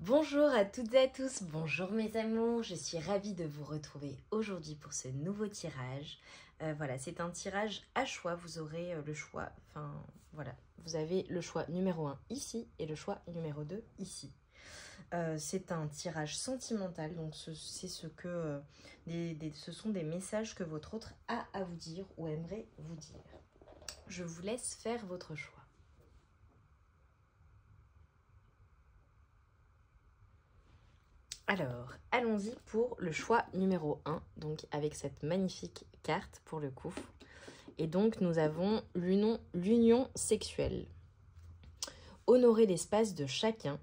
Bonjour à toutes et à tous, bonjour mes amours, je suis ravie de vous retrouver aujourd'hui pour ce nouveau tirage. Voilà, c'est un tirage à choix, vous aurez le choix, voilà, vous avez le choix numéro 1 ici et le choix numéro 2 ici. C'est un tirage sentimental, donc ce sont des messages que votre autre a à vous dire ou aimerait vous dire. Je vous laisse faire votre choix. Alors, allons-y pour le choix numéro 1, donc avec cette magnifique carte pour le coup. Et donc, nous avons l'union sexuelle. Honorez l'espace de chacun,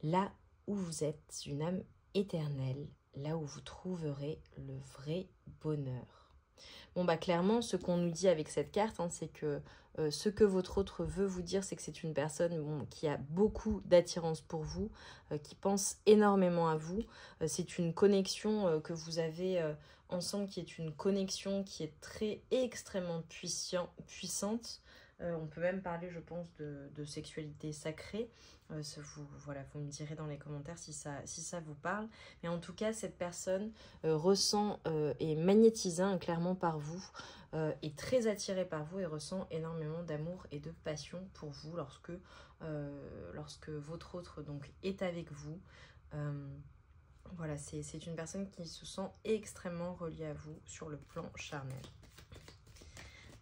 là où vous êtes une âme éternelle, là où vous trouverez le vrai bonheur. Bon bah clairement, ce qu'on nous dit avec cette carte, c'est que ce que votre autre veut vous dire, c'est que c'est une personne qui a beaucoup d'attirance pour vous, qui pense énormément à vous. C'est une connexion que vous avez ensemble, qui est une connexion qui est extrêmement puissante. On peut même parler, je pense, de sexualité sacrée. Voilà, vous me direz dans les commentaires si ça vous parle. Mais en tout cas, cette personne ressent et magnétisée clairement par vous, est très attirée par vous et ressent énormément d'amour et de passion pour vous lorsque votre autre donc, est avec vous. Voilà, c'est une personne qui se sent extrêmement reliée à vous sur le plan charnel.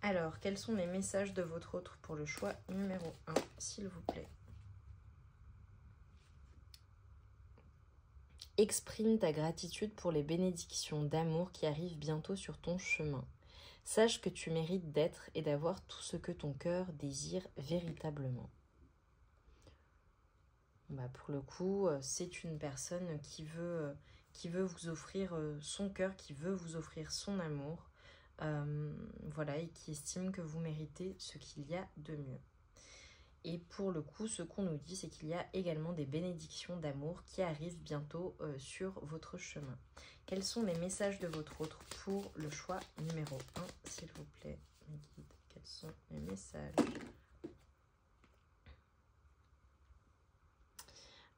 Alors, quels sont les messages de votre autre pour le choix numéro 1, s'il vous plaît? Exprime ta gratitude pour les bénédictions d'amour qui arrivent bientôt sur ton chemin. Sache que tu mérites d'être et d'avoir tout ce que ton cœur désire véritablement. Pour le coup, c'est une personne qui veut vous offrir son cœur, qui veut vous offrir son amour. Voilà, et qui estime que vous méritez ce qu'il y a de mieux. Et pour le coup, ce qu'on nous dit, c'est qu'il y a également des bénédictions d'amour qui arrivent bientôt sur votre chemin. Quels sont les messages de votre autre pour le choix numéro 1, s'il vous plaît, mes guides? Quels sont les messages?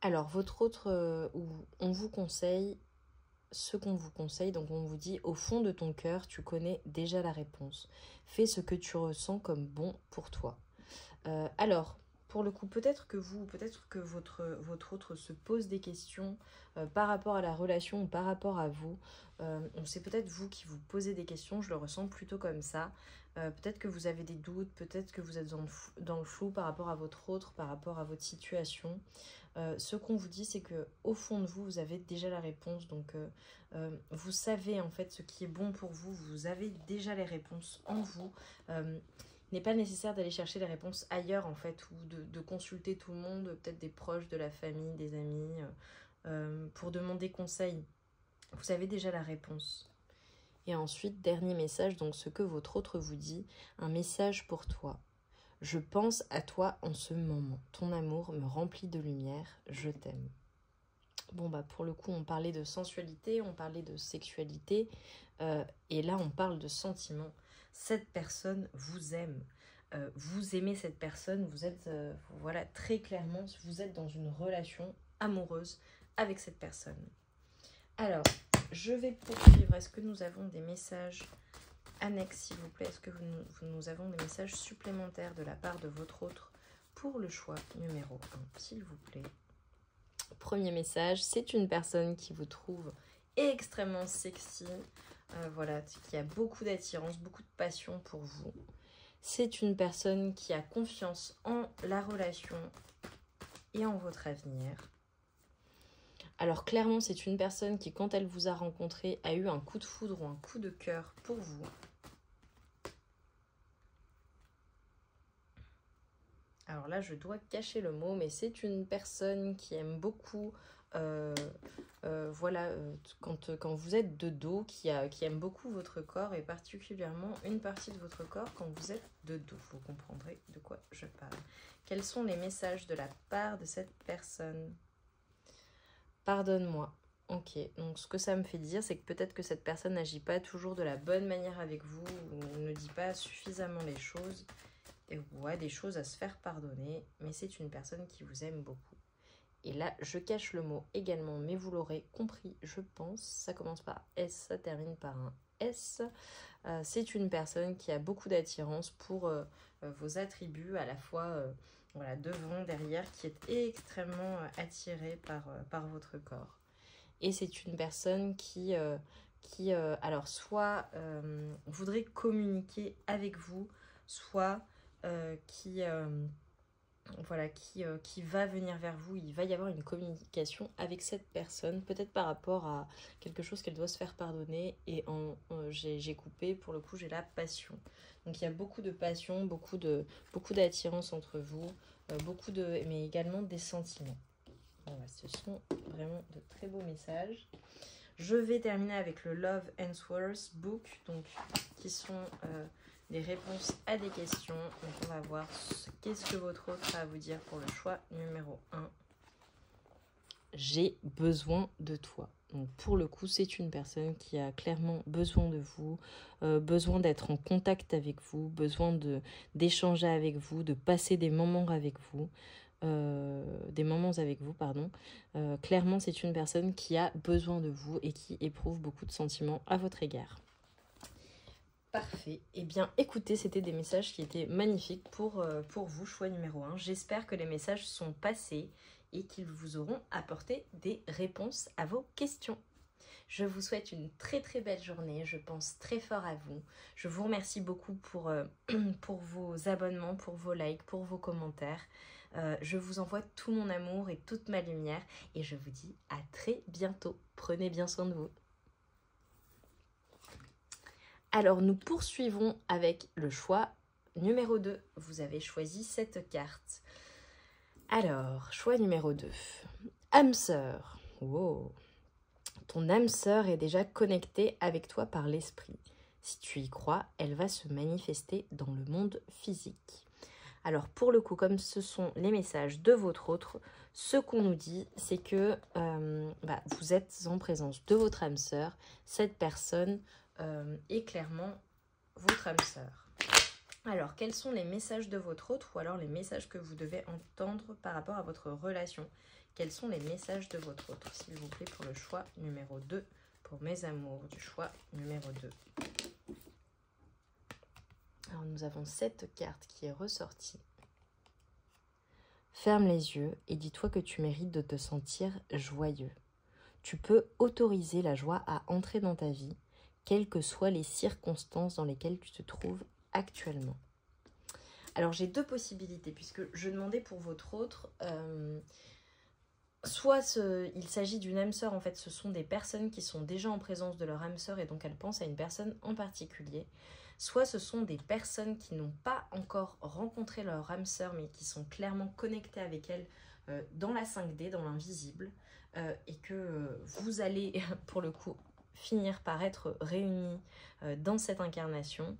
Alors, votre autre, on vous conseille ce qu'on vous conseille, donc on vous dit au fond de ton cœur, tu connais déjà la réponse. Fais ce que tu ressens comme bon pour toi. Alors, pour le coup, peut-être que votre autre se pose des questions par rapport à la relation ou par rapport à vous. C'est peut-être vous qui vous posez des questions, je le ressens plutôt comme ça. Peut-être que vous avez des doutes, peut-être que vous êtes dans le flou par rapport à votre autre, par rapport à votre situation. Ce qu'on vous dit, c'est que au fond de vous, vous avez déjà la réponse. Donc, vous savez en fait ce qui est bon pour vous. Vous avez déjà les réponses en vous. Il n'est pas nécessaire d'aller chercher les réponses ailleurs en fait, ou de consulter tout le monde, peut-être des proches, de la famille, des amis, pour demander conseil. Vous avez déjà la réponse. Et ensuite, dernier message, donc ce que votre autre vous dit, un message pour toi. Je pense à toi en ce moment. Ton amour me remplit de lumière. Je t'aime. Pour le coup, on parlait de sensualité, on parlait de sexualité. Et là, on parle de sentiments. Cette personne vous aime. Vous aimez cette personne. Vous êtes, voilà, très clairement, vous êtes dans une relation amoureuse avec cette personne. Alors, je vais poursuivre. Est-ce que nous avons des messages annexes, s'il vous plaît? Est-ce que nous avons des messages supplémentaires de la part de votre autre pour le choix numéro 1, s'il vous plaît? Premier message, c'est une personne qui vous trouve extrêmement sexy, voilà, qui a beaucoup d'attirance, beaucoup de passion pour vous. C'est une personne qui a confiance en la relation et en votre avenir. Alors clairement, c'est une personne qui, quand elle vous a rencontré, a eu un coup de foudre ou un coup de cœur pour vous. Alors là, je dois cacher le mot, mais c'est une personne qui aime beaucoup, quand vous êtes de dos, qui aime beaucoup votre corps et particulièrement une partie de votre corps quand vous êtes de dos. Vous comprendrez de quoi je parle. Quels sont les messages de la part de cette personne? Pardonne-moi. Ok, donc ce que ça me fait dire, c'est que peut-être que cette personne n'agit pas toujours de la bonne manière avec vous ou ne dit pas suffisamment les choses. Et ouais, des choses à se faire pardonner, mais c'est une personne qui vous aime beaucoup. Et là, je cache le mot également, mais vous l'aurez compris, je pense. Ça commence par S, ça termine par un S. C'est une personne qui a beaucoup d'attirance pour vos attributs, à la fois voilà, devant, derrière, qui est extrêmement attirée par votre corps. Et c'est une personne qui alors, soit voudrait communiquer avec vous, soit voilà, qui va venir vers vous. Il va y avoir une communication avec cette personne, peut-être par rapport à quelque chose qu'elle doit se faire pardonner. Et j'ai coupé, pour le coup, j'ai la passion. Donc il y a beaucoup de passion, beaucoup d'attirance entre vous, mais également des sentiments. Voilà, ce sont vraiment de très beaux messages. Je vais terminer avec le Love Answers Book, donc qui sont des réponses à des questions. Donc on va voir qu'est-ce que votre autre a à vous dire pour le choix numéro 1. J'ai besoin de toi. Donc pour le coup, c'est une personne qui a clairement besoin de vous, besoin d'être en contact avec vous, besoin d'échanger avec vous, de passer des moments avec vous. Clairement, c'est une personne qui a besoin de vous et qui éprouve beaucoup de sentiments à votre égard. Parfait. Eh bien, écoutez, c'était des messages qui étaient magnifiques pour vous, choix numéro 1. J'espère que les messages sont passés et qu'ils vous auront apporté des réponses à vos questions. Je vous souhaite une très très belle journée, je pense très fort à vous. Je vous remercie beaucoup pour vos abonnements, pour vos likes, pour vos commentaires. Je vous envoie tout mon amour et toute ma lumière et je vous dis à très bientôt. Prenez bien soin de vous. Alors nous poursuivons avec le choix numéro 2. Vous avez choisi cette carte. Alors, choix numéro 2. Âme sœur. Wow. Ton âme sœur est déjà connectée avec toi par l'esprit. Si tu y crois, elle va se manifester dans le monde physique. Alors pour le coup, comme ce sont les messages de votre autre, ce qu'on nous dit, c'est que vous êtes en présence de votre âme sœur. Cette personne est clairement votre âme sœur. Alors, quels sont les messages de votre autre ou alors les messages que vous devez entendre par rapport à votre relation? Quels sont les messages de votre autre, s'il vous plaît, pour le choix numéro 2, pour mes amours du choix numéro 2. Alors, nous avons cette carte qui est ressortie. Ferme les yeux et dis-toi que tu mérites de te sentir joyeux. Tu peux autoriser la joie à entrer dans ta vie, quelles que soient les circonstances dans lesquelles tu te trouves actuellement. Alors, j'ai deux possibilités, puisque je demandais pour votre autre... Soit il s'agit d'une âme sœur, en fait, ce sont des personnes qui sont déjà en présence de leur âme sœur et donc elles pensent à une personne en particulier. Soit ce sont des personnes qui n'ont pas encore rencontré leur âme sœur mais qui sont clairement connectées avec elle dans la 5D, dans l'invisible, et que vous allez, pour le coup, finir par être réunis dans cette incarnation.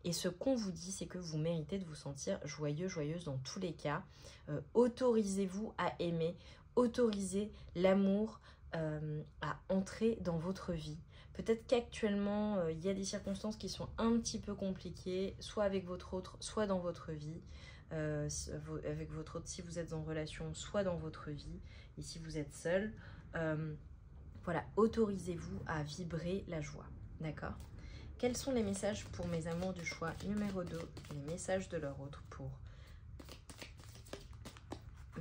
Et ce qu'on vous dit, c'est que vous méritez de vous sentir joyeux, joyeuse dans tous les cas. Autorisez-vous à aimer. Autorisez l'amour à entrer dans votre vie. Peut-être qu'actuellement, il y a des circonstances qui sont un petit peu compliquées, soit avec votre autre, soit dans votre vie. Avec votre autre, si vous êtes en relation, soit dans votre vie. Et si vous êtes seul, voilà, autorisez-vous à vibrer la joie. D'accord ? Quels sont les messages pour mes amours du choix numéro 2, les messages de leur autre pour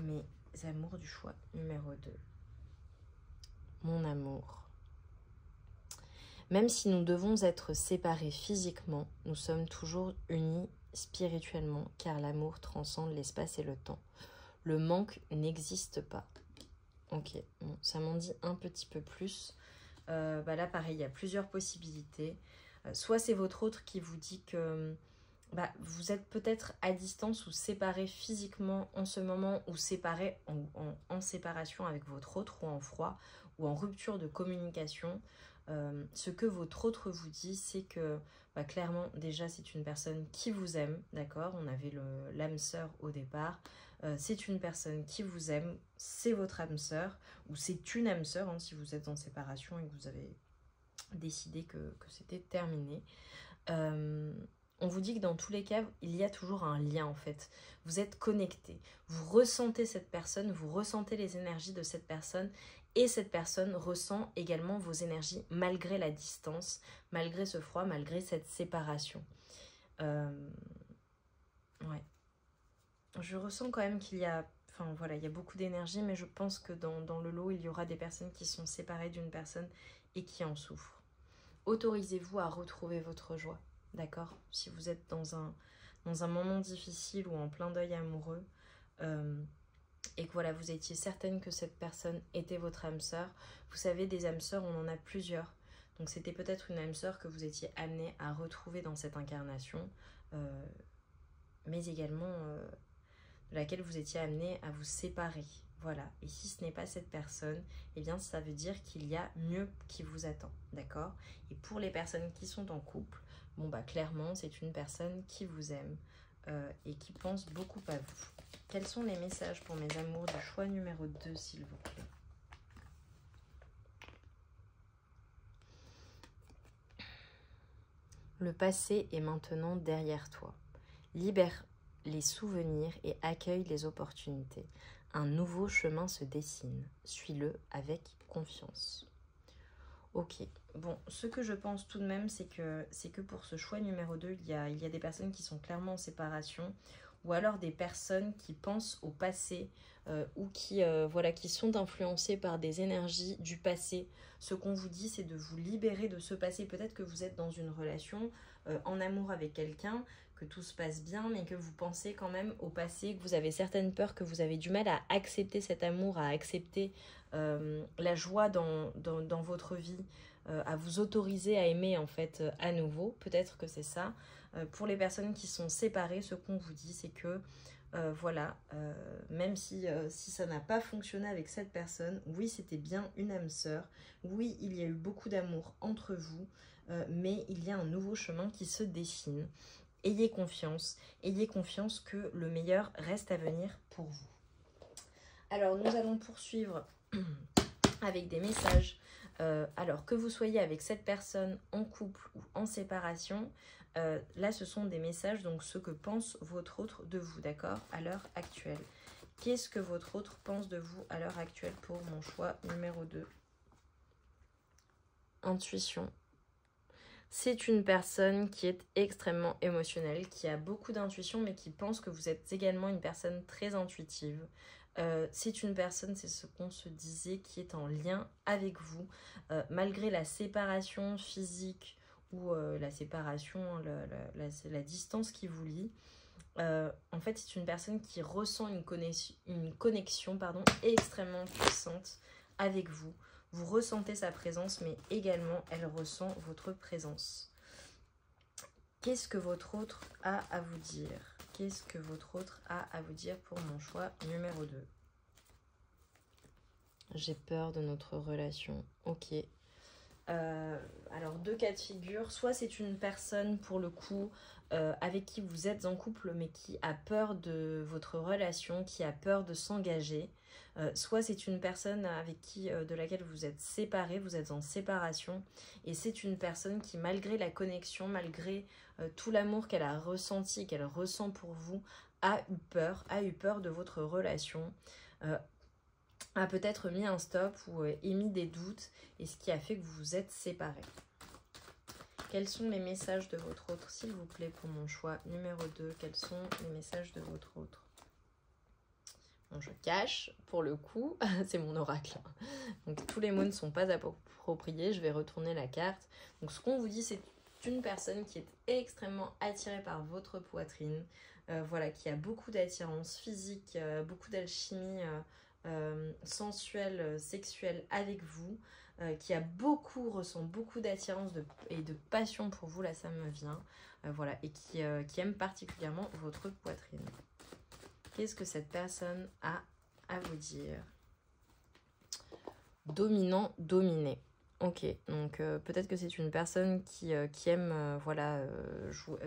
mes amours du choix numéro 2. Mon amour. Même si nous devons être séparés physiquement, nous sommes toujours unis spirituellement, car l'amour transcende l'espace et le temps. Le manque n'existe pas. Ok, bon, ça m'en dit un petit peu plus. Là, pareil, il y a plusieurs possibilités. Soit c'est votre autre qui vous dit que vous êtes peut-être à distance ou séparés physiquement en ce moment, ou séparés en séparation avec votre autre, ou en froid, ou en rupture de communication. Ce que votre autre vous dit, c'est que clairement, déjà, c'est une personne qui vous aime, d'accord? On avait l'âme sœur au départ. C'est une personne qui vous aime, c'est votre âme sœur, ou c'est une âme sœur, si vous êtes en séparation et que vous avez décidé que c'était terminé. On vous dit que dans tous les cas, il y a toujours un lien en fait. Vous êtes connectés. Vous ressentez cette personne, vous ressentez les énergies de cette personne et cette personne ressent également vos énergies malgré la distance, malgré ce froid, malgré cette séparation. Ouais. Je ressens quand même qu'il y a... Enfin voilà, il y a beaucoup d'énergie, mais je pense que dans le lot, il y aura des personnes qui sont séparées d'une personne et qui en souffrent. Autorisez-vous à retrouver votre joie, d'accord? Si vous êtes dans un moment difficile ou en plein deuil amoureux, et que voilà, vous étiez certaine que cette personne était votre âme sœur. Vous savez, des âmes sœurs, on en a plusieurs. Donc c'était peut-être une âme sœur que vous étiez amené à retrouver dans cette incarnation, mais également de laquelle vous étiez amené à vous séparer. Voilà, et si ce n'est pas cette personne, eh bien ça veut dire qu'il y a mieux qui vous attend, d'accord? Et pour les personnes qui sont en couple, bon bah clairement c'est une personne qui vous aime et qui pense beaucoup à vous. Quels sont les messages pour mes amours du choix numéro 2, s'il vous plaît? Le passé est maintenant derrière toi. Libère les souvenirs et accueille les opportunités. Un nouveau chemin se dessine. Suis-le avec confiance. Ok, bon, ce que je pense tout de même, c'est que pour ce choix numéro 2, il y a des personnes qui sont clairement en séparation, ou alors des personnes qui pensent au passé, ou voilà, qui sont influencées par des énergies du passé. Ce qu'on vous dit, c'est de vous libérer de ce passé. Peut-être que vous êtes dans une relation, en amour avec quelqu'un, que tout se passe bien, mais que vous pensez quand même au passé, que vous avez certaines peurs, que vous avez du mal à accepter cet amour, à accepter la joie dans votre vie, à vous autoriser à aimer en fait à nouveau. Peut-être que c'est ça. Pour les personnes qui sont séparées, ce qu'on vous dit, c'est que voilà, même si ça n'a pas fonctionné avec cette personne, oui, c'était bien une âme sœur, oui, il y a eu beaucoup d'amour entre vous, mais il y a un nouveau chemin qui se dessine. Ayez confiance que le meilleur reste à venir pour vous. Alors, nous allons poursuivre avec des messages. Alors, que vous soyez avec cette personne en couple ou en séparation, là, ce sont des messages, donc ce que pense votre autre de vous, d'accord, à l'heure actuelle. Qu'est-ce que votre autre pense de vous à l'heure actuelle pour mon choix numéro 2? Intuition. C'est une personne qui est extrêmement émotionnelle, qui a beaucoup d'intuition, mais qui pense que vous êtes également une personne très intuitive. C'est une personne, c'est ce qu'on se disait, qui est en lien avec vous, malgré la séparation physique ou la séparation, la distance qui vous lie. En fait, c'est une personne qui ressent une connexion extrêmement puissante avec vous. Vous ressentez sa présence, mais également, elle ressent votre présence. Qu'est-ce que votre autre a à vous dire? Qu'est-ce que votre autre a à vous dire pour mon choix numéro 2? J'ai peur de notre relation. Ok. Alors, deux cas de figure. Soit c'est une personne, pour le coup, avec qui vous êtes en couple, mais qui a peur de votre relation, qui a peur de s'engager. Soit c'est une personne avec qui, de laquelle vous êtes séparés, vous êtes en séparation. Et c'est une personne qui, malgré la connexion, malgré tout l'amour qu'elle a ressenti, qu'elle ressent pour vous, a eu peur de votre relation. A peut-être mis un stop ou émis des doutes, et ce qui a fait que vous vous êtes séparés. Quels sont les messages de votre autre, s'il vous plaît, pour mon choix numéro 2? Quels sont les messages de votre autre? Bon, je cache, pour le coup, c'est mon oracle. Donc tous les mots ne sont pas appropriés, je vais retourner la carte. Donc ce qu'on vous dit, c'est une personne qui est extrêmement attirée par votre poitrine, voilà, qui a beaucoup d'attirance physique, beaucoup d'alchimie sensuelle, sexuelle avec vous, qui ressent beaucoup d'attirance et de passion pour vous, là ça me vient, voilà, et qui aime particulièrement votre poitrine. Qu'est-ce que cette personne a à vous dire? Dominant, dominé. Ok, donc peut-être que c'est une personne qui aime voilà,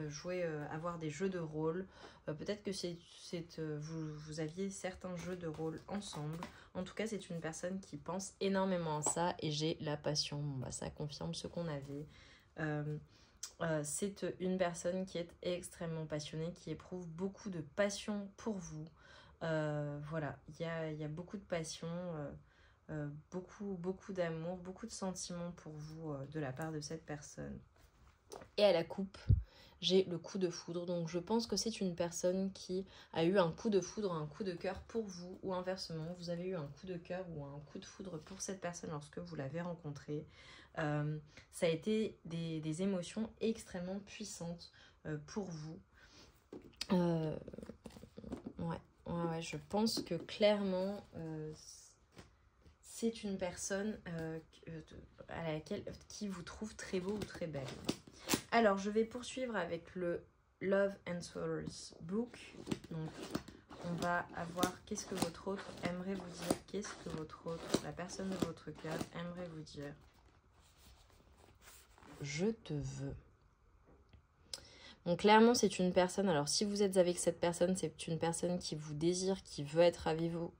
jouer, avoir des jeux de rôle. Peut-être que vous aviez certains jeux de rôle ensemble. En tout cas, c'est une personne qui pense énormément à ça, et j'ai la passion. Bon, bah, ça confirme ce qu'on avait. C'est une personne qui est extrêmement passionnée, qui éprouve beaucoup de passion pour vous. Voilà, il y a beaucoup de passion, beaucoup d'amour, beaucoup de sentiments pour vous de la part de cette personne. Et à la coupe, j'ai le coup de foudre. Donc je pense que c'est une personne qui a eu un coup de foudre, un coup de cœur pour vous, ou inversement, vous avez eu un coup de cœur ou un coup de foudre pour cette personne lorsque vous l'avez rencontrée. Ça a été des émotions extrêmement puissantes pour vous. Ouais, je pense que clairement, c'est une personne à laquelle, qui vous trouve très beau ou très belle. Alors, je vais poursuivre avec le Love Answers Book. Donc, on va avoir qu'est-ce que votre autre aimerait vous dire, qu'est-ce que votre autre, la personne de votre cœur aimerait vous dire. Je te veux. Donc clairement c'est une personne, alors si vous êtes avec cette personne, c'est une personne qui vous désire, qui veut être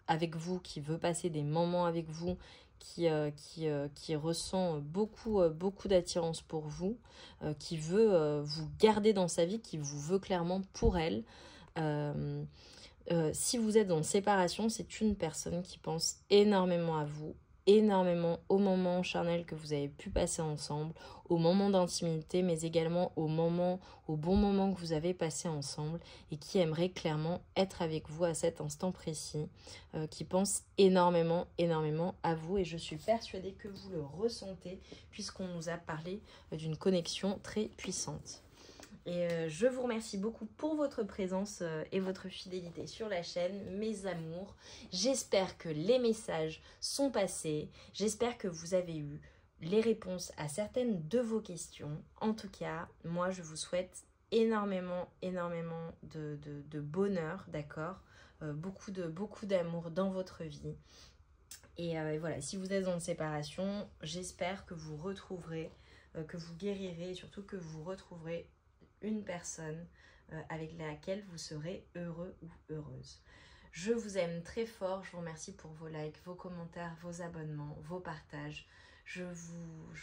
avec vous, qui veut passer des moments avec vous, qui ressent beaucoup d'attirance pour vous, qui veut vous garder dans sa vie, qui vous veut clairement pour elle. Si vous êtes en séparation, c'est une personne qui pense énormément à vous, énormément au moment charnel que vous avez pu passer ensemble, au moment d'intimité, mais également au bon moment que vous avez passé ensemble et qui aimerait clairement être avec vous à cet instant précis, qui pense énormément à vous et je suis persuadée que vous le ressentez puisqu'on nous a parlé d'une connexion très puissante. Et je vous remercie beaucoup pour votre présence et votre fidélité sur la chaîne, mes amours. J'espère que les messages sont passés. J'espère que vous avez eu les réponses à certaines de vos questions. En tout cas, moi, je vous souhaite énormément de bonheur, d'accord, beaucoup d'amour dans votre vie. Et voilà, si vous êtes en séparation, j'espère que vous retrouverez, que vous guérirez et surtout que vous retrouverez une personne avec laquelle vous serez heureux ou heureuse. Je vous aime très fort, je vous remercie pour vos likes, vos commentaires, vos abonnements, vos partages. Je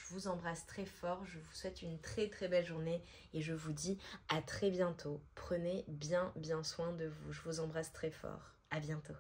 vous embrasse très fort, je vous souhaite une très belle journée et je vous dis à très bientôt. Prenez bien soin de vous, je vous embrasse très fort. À bientôt.